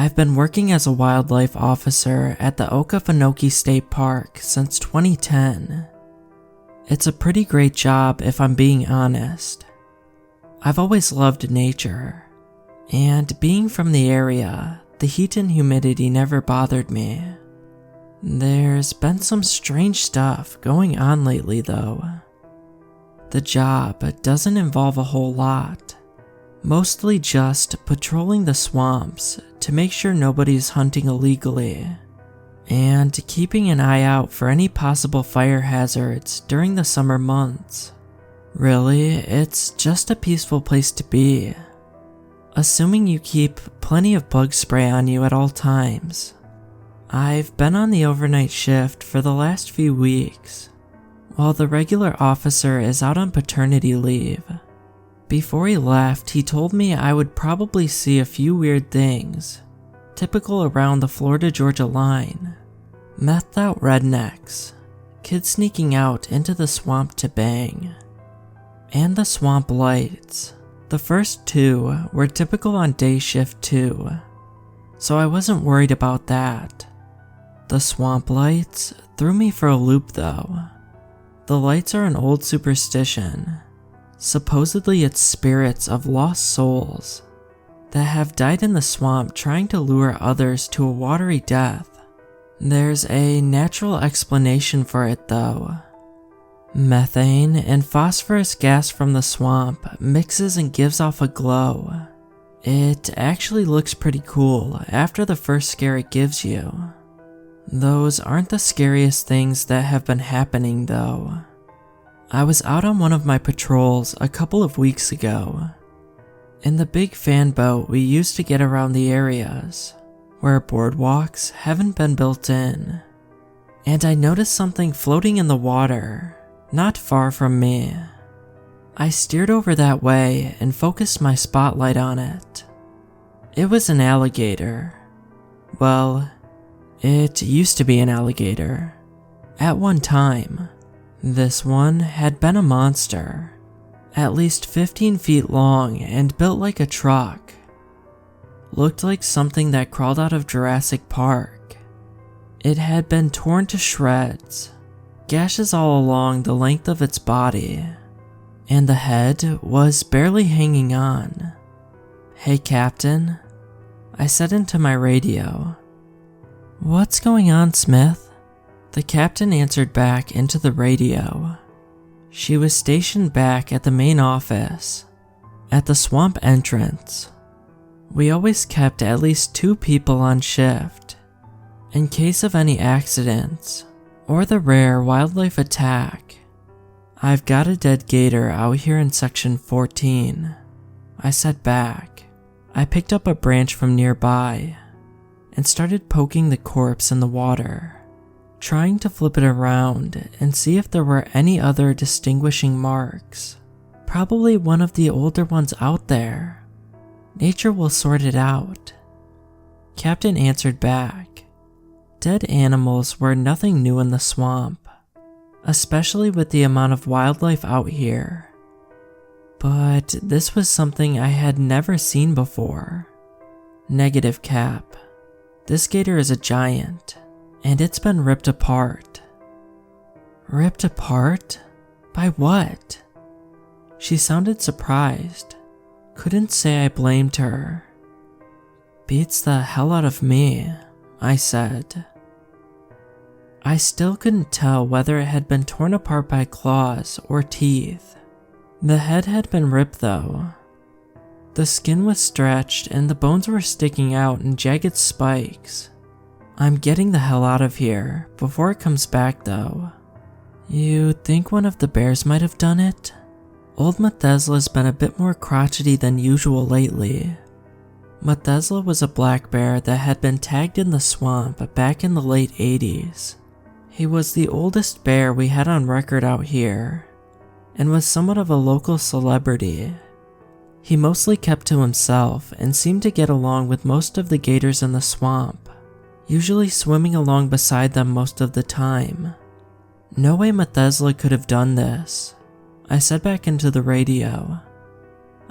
I've been working as a wildlife officer at the Okefenokee State Park since 2010. It's a pretty great job if I'm being honest. I've always loved nature, and being from the area, the heat and humidity never bothered me. There's been some strange stuff going on lately though. The job doesn't involve a whole lot, mostly just patrolling the swamps to make sure nobody's hunting illegally, and keeping an eye out for any possible fire hazards during the summer months. Really, it's just a peaceful place to be, assuming you keep plenty of bug spray on you at all times. I've been on the overnight shift for the last few weeks, while the regular officer is out on paternity leave. Before he left, he told me I would probably see a few weird things, typical around the Florida-Georgia line. Methed out rednecks, kids sneaking out into the swamp to bang, and the swamp lights. The first two were typical on day shift too, so I wasn't worried about that. The swamp lights threw me for a loop though. The lights are an old superstition. Supposedly it's spirits of lost souls that have died in the swamp trying to lure others to a watery death. There's a natural explanation for it though. Methane and phosphorus gas from the swamp mixes and gives off a glow. It actually looks pretty cool after the first scare it gives you. Those aren't the scariest things that have been happening though. I was out on one of my patrols a couple of weeks ago, in the big fan boat we used to get around the areas where boardwalks haven't been built in, and I noticed something floating in the water not far from me. I steered over that way and focused my spotlight on it. It was an alligator. Well, it used to be an alligator. At one time, this one had been a monster, at least 15 feet long and built like a truck. Looked like something that crawled out of Jurassic Park. It had been torn to shreds, gashes all along the length of its body, and the head was barely hanging on. "Hey, Captain," I said into my radio. "What's going on, Smith?" The captain answered back into the radio. She was stationed back at the main office, at the swamp entrance. We always kept at least 2 people on shift, in case of any accidents, or the rare wildlife attack. "I've got a dead gator out here in section 14. I said back. I picked up a branch from nearby, and started poking the corpse in the water, trying to flip it around and see if there were any other distinguishing marks. Probably one of the older ones out there. Nature will sort it out." Captain answered back. Dead animals were nothing new in the swamp, especially with the amount of wildlife out here. But this was something I had never seen before. "Negative, Cap. This gator is a giant, and it's been ripped apart." "Ripped apart? By what?" She sounded surprised. Couldn't say I blamed her. "Beats the hell out of me," I said. I still couldn't tell whether it had been torn apart by claws or teeth. The head had been ripped though. The skin was stretched and the bones were sticking out in jagged spikes. "I'm getting the hell out of here before it comes back though." "You think one of the bears might have done it?" Old Methesla's been a bit more crotchety than usual lately. Methesla was a black bear that had been tagged in the swamp back in the late 80s. He was the oldest bear we had on record out here, and was somewhat of a local celebrity. He mostly kept to himself and seemed to get along with most of the gators in the swamp, usually swimming along beside them most of the time. "No way Methesla could have done this," I said back into the radio.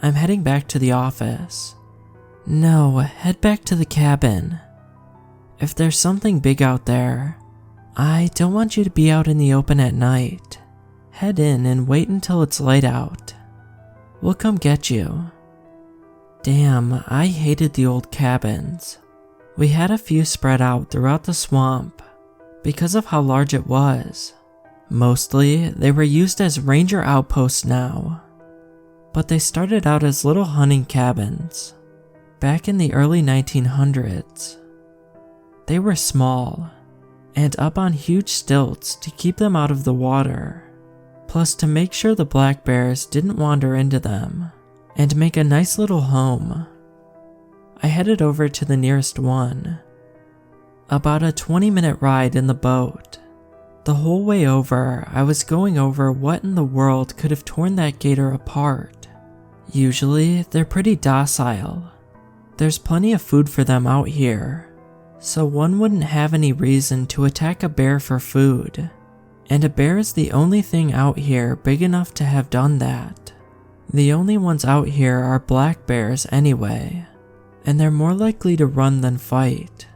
"I'm heading back to the office." No, head back to the cabin. If there's something big out there, I don't want you to be out in the open at night. Head in and wait until it's light out. We'll come get you. Damn, I hated the old cabins. We had a few spread out throughout the swamp because of how large it was. Mostly, they were used as ranger outposts now, but they started out as little hunting cabins back in the early 1900s. They were small and up on huge stilts to keep them out of the water, plus to make sure the black bears didn't wander into them and make a nice little home. I headed over to the nearest one. About a 20-minute ride in the boat. The whole way over, I was going over what in the world could have torn that gator apart. Usually, they're pretty docile. There's plenty of food for them out here, so one wouldn't have any reason to attack a bear for food. And a bear is the only thing out here big enough to have done that. The only ones out here are black bears anyway, and they're more likely to run than fight.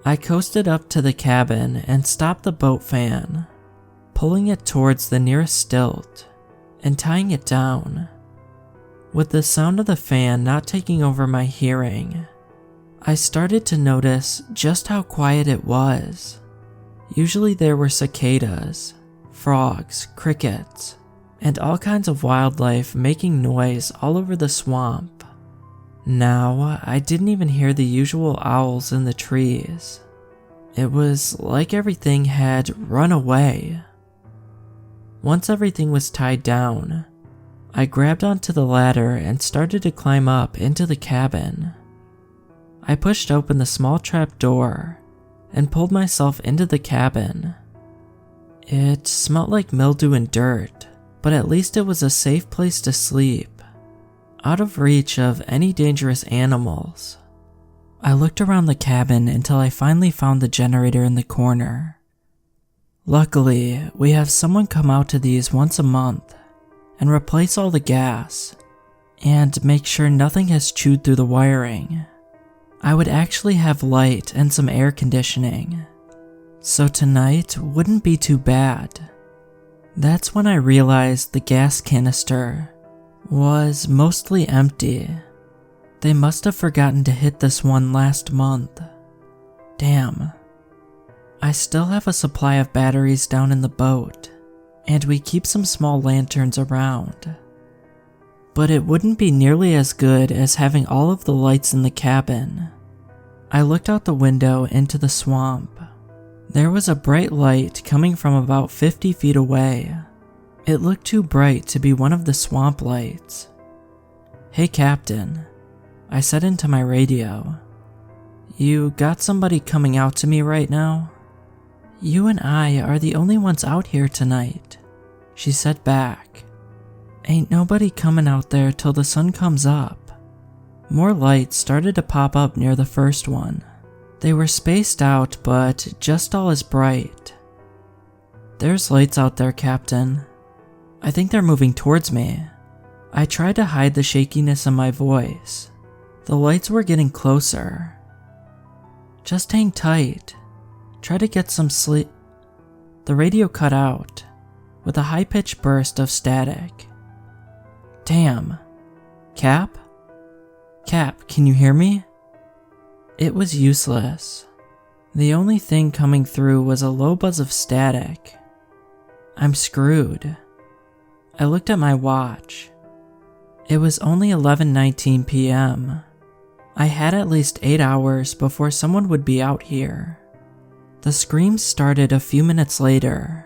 I coasted up to the cabin and stopped the boat fan, pulling it towards the nearest stilt and tying it down. With the sound of the fan not taking over my hearing, I started to notice just how quiet it was. Usually there were cicadas, frogs, crickets, and all kinds of wildlife making noise all over the swamp. Now, I didn't even hear the usual owls in the trees. It was like everything had run away. Once everything was tied down, I grabbed onto the ladder and started to climb up into the cabin. I pushed open the small trap door and pulled myself into the cabin. It smelled like mildew and dirt, but at least it was a safe place to sleep, out of reach of any dangerous animals. I looked around the cabin until I finally found the generator in the corner. Luckily, we have someone come out to these once a month and replace all the gas and make sure nothing has chewed through the wiring. I would actually have light and some air conditioning, so tonight wouldn't be too bad. That's when I realized the gas canister was mostly empty. They must have forgotten to hit this one last month. Damn. I still have a supply of batteries down in the boat, and we keep some small lanterns around. But it wouldn't be nearly as good as having all of the lights in the cabin. I looked out the window into the swamp. There was a bright light coming from about 50 feet away. It looked too bright to be one of the swamp lights. "Hey, Captain," I said into my radio. "You got somebody coming out to me right now?" "You and I are the only ones out here tonight," she said back. "Ain't nobody coming out there till the sun comes up." More lights started to pop up near the first one. They were spaced out, but just all as bright. "There's lights out there, Captain. I think they're moving towards me." I tried to hide the shakiness in my voice. The lights were getting closer. "Just hang tight. Try to get some sleep." The radio cut out with a high-pitched burst of static. "Damn. Cap? Cap, can you hear me?" It was useless. The only thing coming through was a low buzz of static. I'm screwed. I looked at my watch. It was only 11:19 p.m. I had at least 8 hours before someone would be out here. The screams started a few minutes later.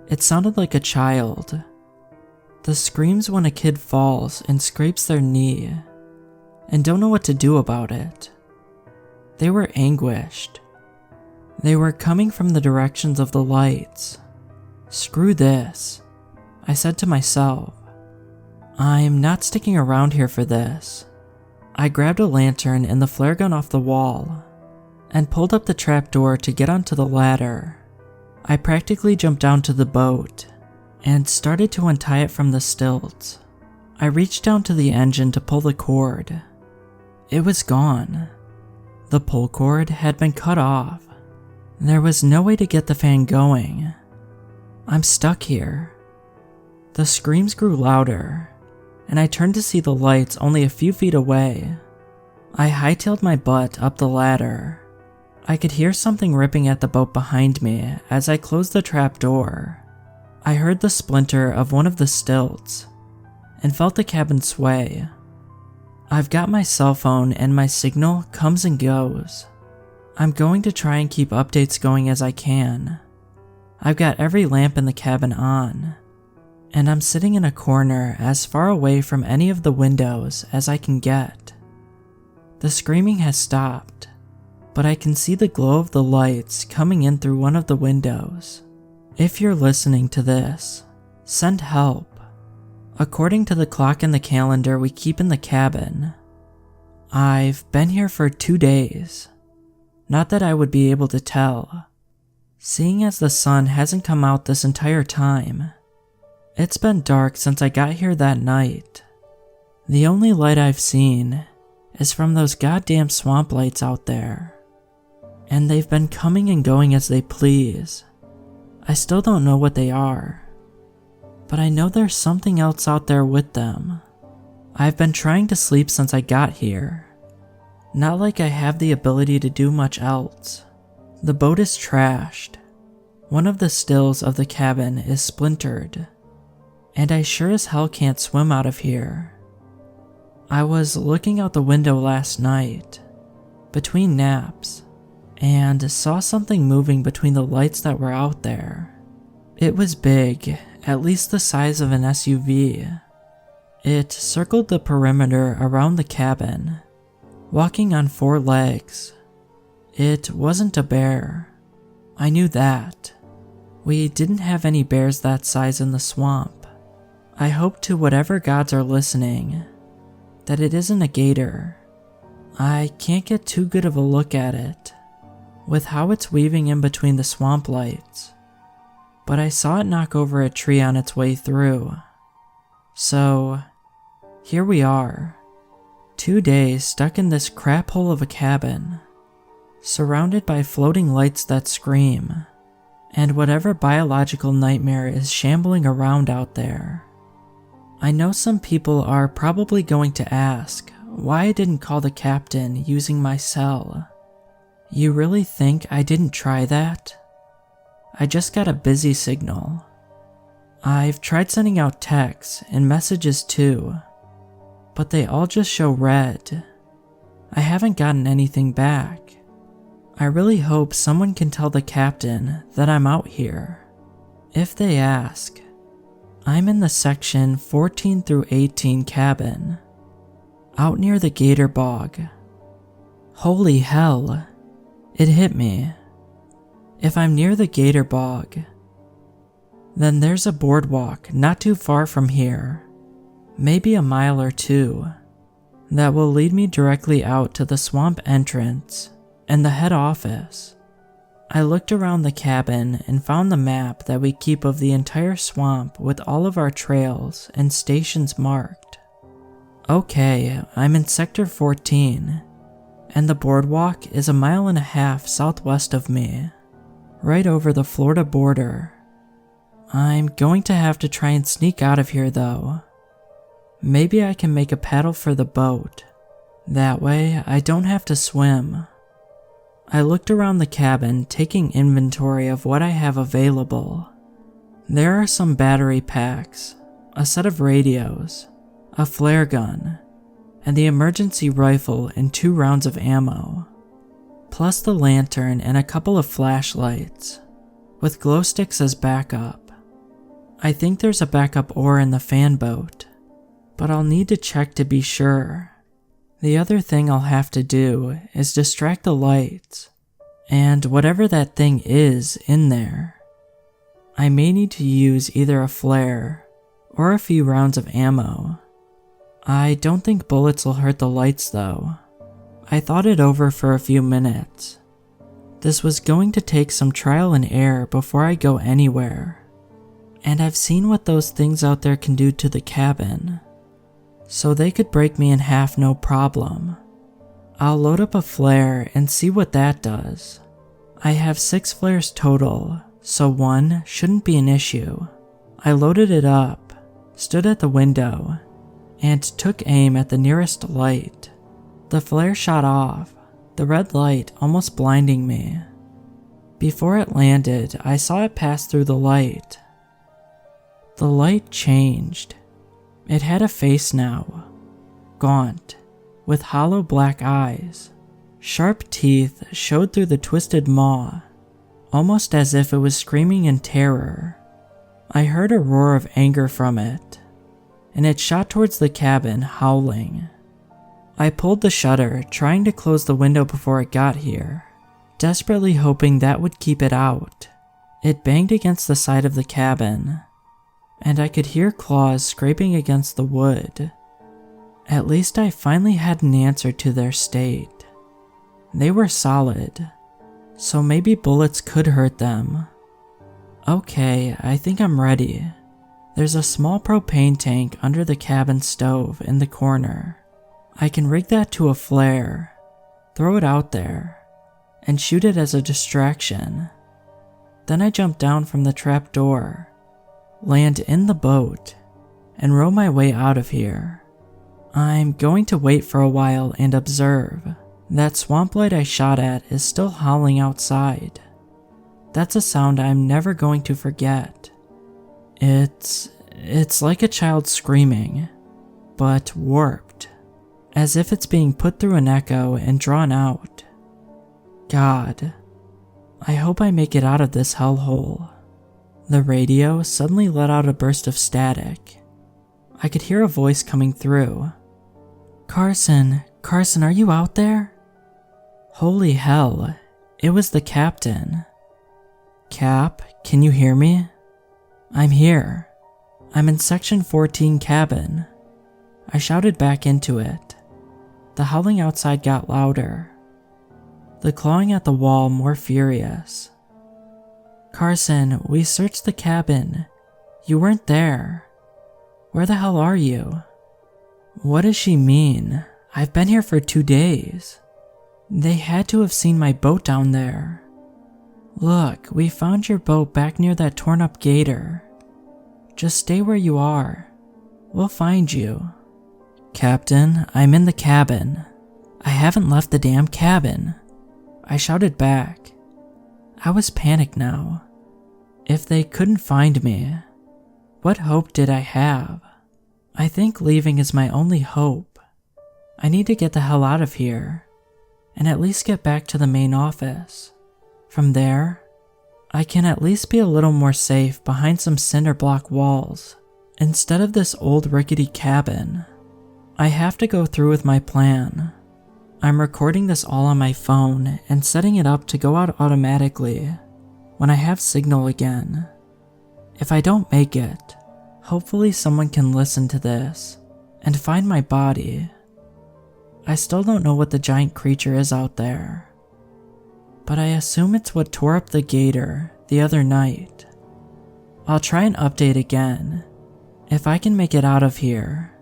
It sounded like a child. The screams when a kid falls and scrapes their knee and don't know what to do about it. They were anguished. They were coming from the directions of the lights. Screw this, I said to myself. I'm not sticking around here for this. I grabbed a lantern and the flare gun off the wall and pulled up the trapdoor to get onto the ladder. I practically jumped down to the boat and started to untie it from the stilts. I reached down to the engine to pull the cord. It was gone. The pull cord had been cut off. There was no way to get the fan going. I'm stuck here. The screams grew louder, and I turned to see the lights only a few feet away. I hightailed my butt up the ladder. I could hear something ripping at the boat behind me as I closed the trap door. I heard the splinter of one of the stilts and felt the cabin sway. I've got my cell phone and my signal comes and goes. I'm going to try and keep updates going as I can. I've got every lamp in the cabin on, and I'm sitting in a corner as far away from any of the windows as I can get. The screaming has stopped, but I can see the glow of the lights coming in through one of the windows. If you're listening to this, send help. According to the clock in the calendar we keep in the cabin, I've been here for 2 days. Not that I would be able to tell, seeing as the sun hasn't come out this entire time. It's been dark since I got here that night. The only light I've seen is from those goddamn swamp lights out there, and they've been coming and going as they please. I still don't know what they are, but I know there's something else out there with them. I've been trying to sleep since I got here. Not like I have the ability to do much else. The boat is trashed. One of the stills of the cabin is splintered, and I sure as hell can't swim out of here. I was looking out the window last night, between naps, and saw something moving between the lights that were out there. It was big, at least the size of an SUV. It circled the perimeter around the cabin, walking on 4 legs. It wasn't a bear. I knew that. We didn't have any bears that size in the swamp. I hope to whatever gods are listening that it isn't a gator. I can't get too good of a look at it, with how it's weaving in between the swamp lights, but I saw it knock over a tree on its way through. So, here we are. 2 days stuck in this crap hole of a cabin, surrounded by floating lights that scream, and whatever biological nightmare is shambling around out there. I know some people are probably going to ask why I didn't call the captain using my cell. You really think I didn't try that? I just got a busy signal. I've tried sending out texts and messages too, but they all just show red. I haven't gotten anything back. I really hope someone can tell the captain that I'm out here. If they ask, I'm in the section 14 through 18 cabin, out near the gator bog. Holy hell, it hit me. If I'm near the gator bog, then there's a boardwalk not too far from here, maybe a mile or 2, that will lead me directly out to the swamp entrance and the head office. I looked around the cabin and found the map that we keep of the entire swamp with all of our trails and stations marked. Okay, I'm in sector 14, and the boardwalk is a 1.5 miles southwest of me, right over the Florida border. I'm going to have to try and sneak out of here though. Maybe I can make a paddle for the boat. That way I don't have to swim. I looked around the cabin, taking inventory of what I have available. There are some battery packs, a set of radios, a flare gun, and the emergency rifle and 2 rounds of ammo, plus the lantern and a couple of flashlights, with glow sticks as backup. I think there's a backup oar in the fan boat, but I'll need to check to be sure. The other thing I'll have to do is distract the lights, and whatever that thing is in there. I may need to use either a flare or a few rounds of ammo. I don't think bullets will hurt the lights though. I thought it over for a few minutes. This was going to take some trial and error before I go anywhere, and I've seen what those things out there can do to the cabin. So they could break me in half no problem. I'll load up a flare and see what that does. I have 6 flares total, so 1 shouldn't be an issue. I loaded it up, stood at the window, and took aim at the nearest light. The flare shot off, the red light almost blinding me. Before it landed, I saw it pass through the light. The light changed. It had a face now, gaunt, with hollow black eyes. Sharp teeth showed through the twisted maw, almost as if it was screaming in terror. I heard a roar of anger from it, and it shot towards the cabin, howling. I pulled the shutter, trying to close the window before it got here, desperately hoping that would keep it out. It banged against the side of the cabin, and I could hear claws scraping against the wood. At least I finally had an answer to their state. They were solid, so maybe bullets could hurt them. Okay, I think I'm ready. There's a small propane tank under the cabin stove in the corner. I can rig that to a flare, throw it out there, and shoot it as a distraction. Then I jump down from the trap door, land in the boat, and row my way out of here. I'm going to wait for a while and observe. That swamp light I shot at is still howling outside. That's a sound I'm never going to forget. It's like a child screaming, but warped, as if it's being put through an echo and drawn out. God, I hope I make it out of this hellhole. The radio suddenly let out a burst of static. I could hear a voice coming through. Carson, are you out there? Holy hell, it was the captain. Cap, can you hear me? I'm here. I'm in section 14 cabin. I shouted back into it. The howling outside got louder, the clawing at the wall more furious. Carson, we searched the cabin. You weren't there. Where the hell are you? What does she mean? I've been here for 2 days. They had to have seen my boat down there. Look, we found your boat back near that torn up gator. Just stay where you are. We'll find you. Captain, I'm in the cabin. I haven't left the damn cabin. I shouted back. I was panicked now. If they couldn't find me, what hope did I have? I think leaving is my only hope. I need to get the hell out of here, and at least get back to the main office. From there, I can at least be a little more safe behind some cinder block walls, instead of this old rickety cabin. I have to go through with my plan. I'm recording this all on my phone and setting it up to go out automatically when I have signal again. If I don't make it, hopefully someone can listen to this and find my body. I still don't know what the giant creature is out there, but I assume it's what tore up the gator the other night. I'll try and update again if I can make it out of here.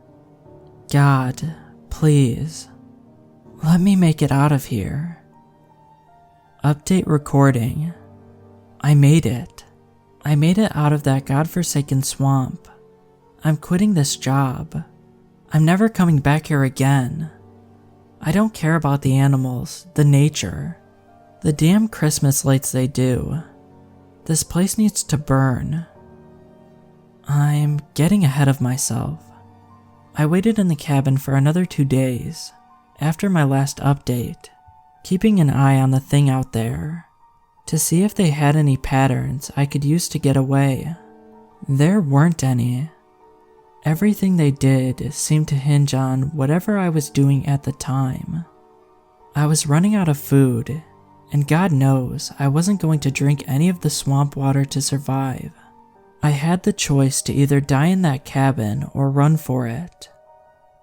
God, please, let me make it out of here. Update recording. I made it. I made it out of that godforsaken swamp. I'm quitting this job. I'm never coming back here again. I don't care about the animals, the nature, the damn Christmas lights they do. This place needs to burn. I'm getting ahead of myself. I waited in the cabin for another 2 days after my last update, keeping an eye on the thing out there to see if they had any patterns I could use to get away. There weren't any. Everything they did seemed to hinge on whatever I was doing at the time. I was running out of food, and God knows I wasn't going to drink any of the swamp water to survive. I had the choice to either die in that cabin or run for it.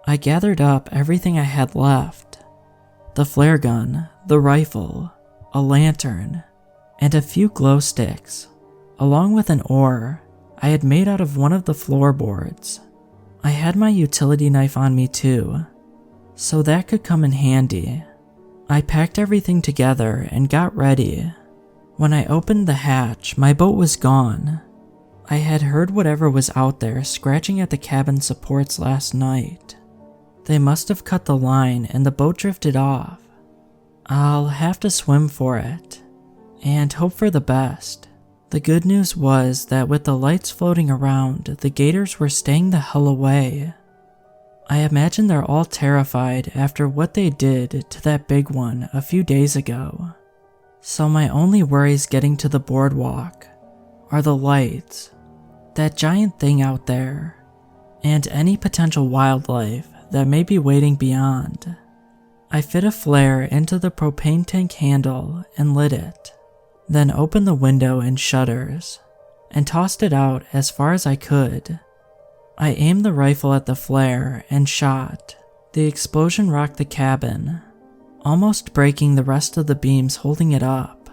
I gathered up everything I had left: the flare gun, the rifle, a lantern, and a few glow sticks, along with an oar I had made out of one of the floorboards. I had my utility knife on me too, so that could come in handy. I packed everything together and got ready. When I opened the hatch, my boat was gone. I had heard whatever was out there scratching at the cabin supports last night. They must have cut the line and the boat drifted off. I'll have to swim for it and hope for the best. The good news was that with the lights floating around, the gators were staying the hell away. I imagine they're all terrified after what they did to that big one a few days ago. So my only worries getting to the boardwalk are the lights, that giant thing out there, and any potential wildlife that may be waiting beyond. I fit a flare into the propane tank handle and lit it, then opened the window and shutters, and tossed it out as far as I could. I aimed the rifle at the flare and shot. The explosion rocked the cabin, almost breaking the rest of the beams holding it up.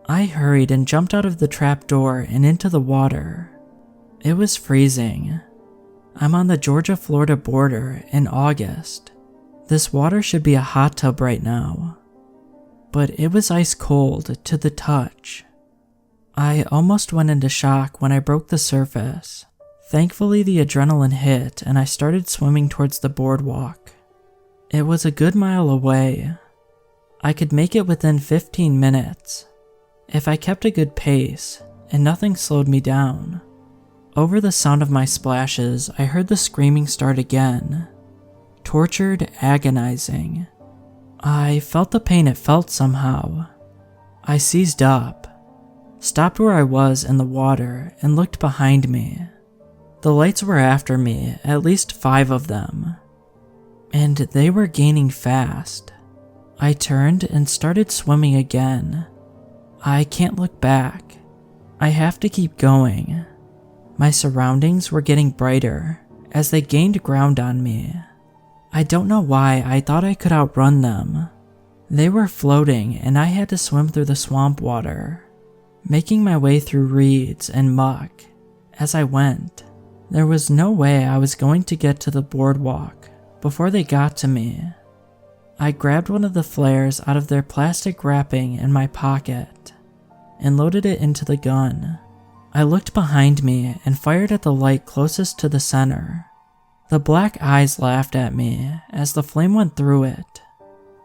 I hurried and jumped out of the trap door and into the water. It was freezing. I'm on the Georgia-Florida border in August. This water should be a hot tub right now. But it was ice cold to the touch. I almost went into shock when I broke the surface. Thankfully, the adrenaline hit and I started swimming towards the boardwalk. It was a good mile away. I could make it within 15 minutes if I kept a good pace and nothing slowed me down. Over the sound of my splashes, I heard the screaming start again. Tortured, agonizing. I felt the pain it felt somehow. I seized up, stopped where I was in the water, and looked behind me. The lights were after me, at least 5 of them, and they were gaining fast. I turned and started swimming again. I can't look back. I have to keep going. My surroundings were getting brighter as they gained ground on me. I don't know why I thought I could outrun them. They were floating and I had to swim through the swamp water, making my way through reeds and muck as I went. There was no way I was going to get to the boardwalk before they got to me. I grabbed one of the flares out of their plastic wrapping in my pocket and loaded it into the gun. I looked behind me and fired at the light closest to the center. The black eyes laughed at me as the flame went through it,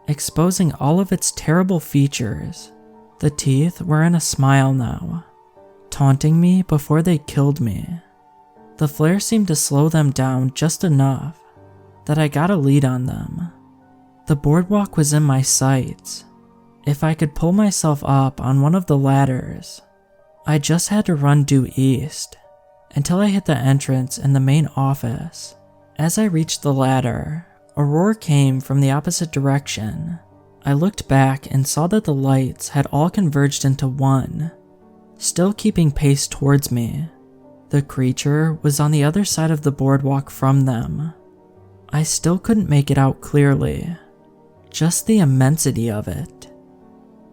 exposing all of its terrible features. The teeth were in a smile now, taunting me before they killed me. The flare seemed to slow them down just enough that I got a lead on them. The boardwalk was in my sights. If I could pull myself up on one of the ladders, I just had to run due east until I hit the entrance in the main office. As I reached the ladder, a roar came from the opposite direction. I looked back and saw that the lights had all converged into one, still keeping pace towards me. The creature was on the other side of the boardwalk from them. I still couldn't make it out clearly, just the immensity of it.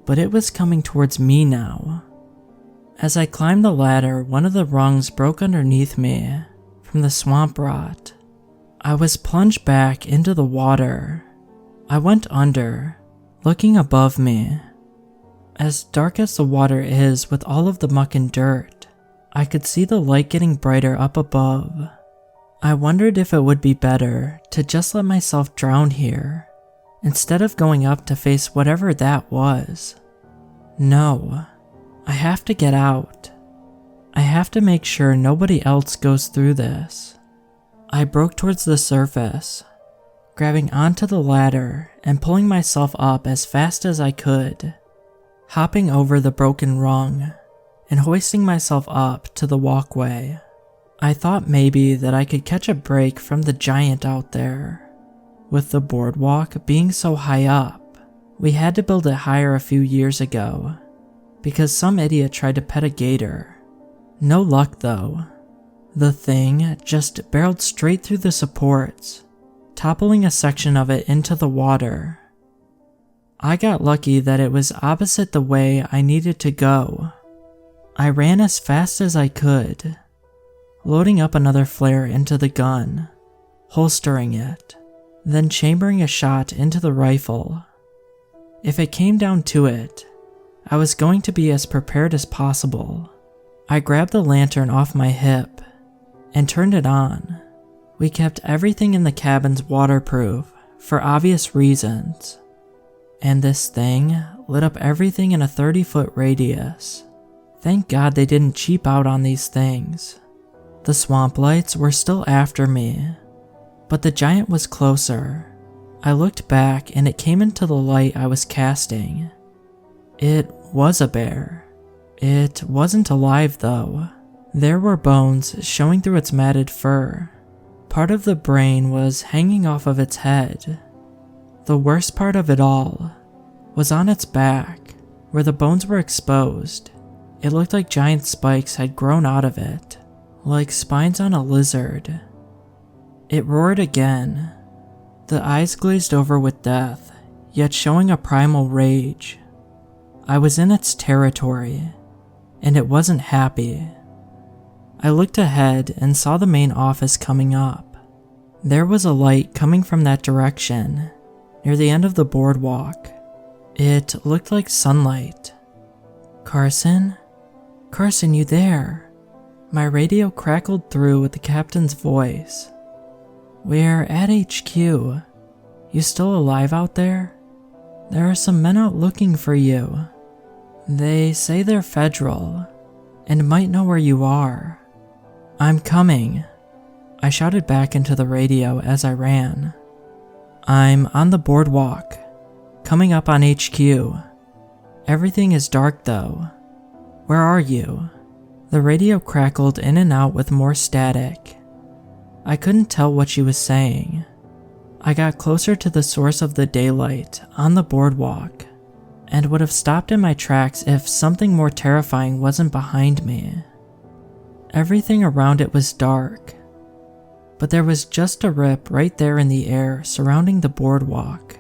But it was coming towards me now. As I climbed the ladder, one of the rungs broke underneath me from the swamp rot. I was plunged back into the water. I went under, looking above me. As dark as the water is with all of the muck and dirt, I could see the light getting brighter up above. I wondered if it would be better to just let myself drown here, instead of going up to face whatever that was. No, I have to get out. I have to make sure nobody else goes through this. I broke towards the surface, grabbing onto the ladder and pulling myself up as fast as I could, hopping over the broken rung and hoisting myself up to the walkway. I thought maybe that I could catch a break from the giant out there. With the boardwalk being so high up, we had to build it higher a few years ago because some idiot tried to pet a gator. No luck though. The thing just barreled straight through the supports, toppling a section of it into the water. I got lucky that it was opposite the way I needed to go. I ran as fast as I could, loading up another flare into the gun, holstering it, then chambering a shot into the rifle. If it came down to it, I was going to be as prepared as possible. I grabbed the lantern off my hip and turned it on. We kept everything in the cabins waterproof for obvious reasons, and this thing lit up everything in a 30-foot radius. Thank God they didn't cheap out on these things. The swamp lights were still after me, but the giant was closer. I looked back and it came into the light I was casting. It was a bear. It wasn't alive though. There were bones showing through its matted fur. Part of the brain was hanging off of its head. The worst part of it all was on its back, where the bones were exposed. It looked like giant spikes had grown out of it, like spines on a lizard. It roared again, the eyes glazed over with death, yet showing a primal rage. I was in its territory, and it wasn't happy. I looked ahead and saw the main office coming up. There was a light coming from that direction, near the end of the boardwalk. It looked like sunlight. Carson? Carson, you there? My radio crackled through with the captain's voice. We're at HQ. You still alive out there? There are some men out looking for you. They say they're federal, and might know where you are. I'm coming, I shouted back into the radio as I ran. I'm on the boardwalk, coming up on HQ. Everything is dark though. Where are you? The radio crackled in and out with more static. I couldn't tell what she was saying. I got closer to the source of the daylight on the boardwalk and would have stopped in my tracks if something more terrifying wasn't behind me. Everything around it was dark, but there was just a rip right there in the air surrounding the boardwalk.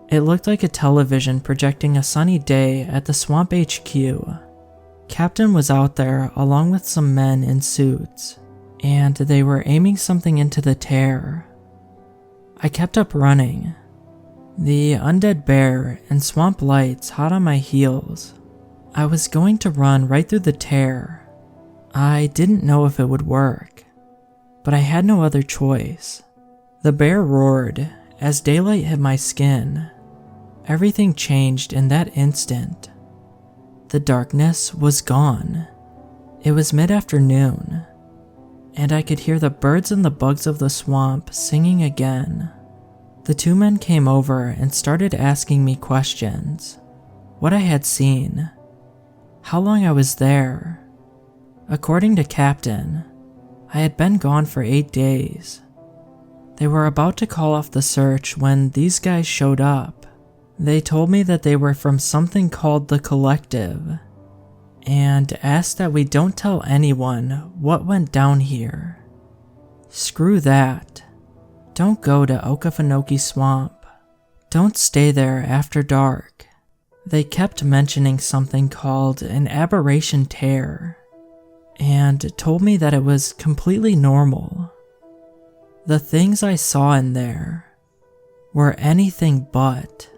It looked like a television projecting a sunny day at the swamp HQ. Captain was out there along with some men in suits, and they were aiming something into the tear. I kept up running, the undead bear and swamp lights hot on my heels. I was going to run right through the tear. I didn't know if it would work, but I had no other choice. The bear roared as daylight hit my skin. Everything changed in that instant. The darkness was gone. It was mid-afternoon, and I could hear the birds and the bugs of the swamp singing again. The two men came over and started asking me questions. What I had seen, how long I was there. According to Captain, I had been gone for 8 days. They were about to call off the search when these guys showed up. They told me that they were from something called the Collective, and asked that we don't tell anyone what went down here. Screw that. Don't go to Okefenokee Swamp. Don't stay there after dark. They kept mentioning something called an aberration tear, and told me that it was completely normal. The things I saw in there were anything but.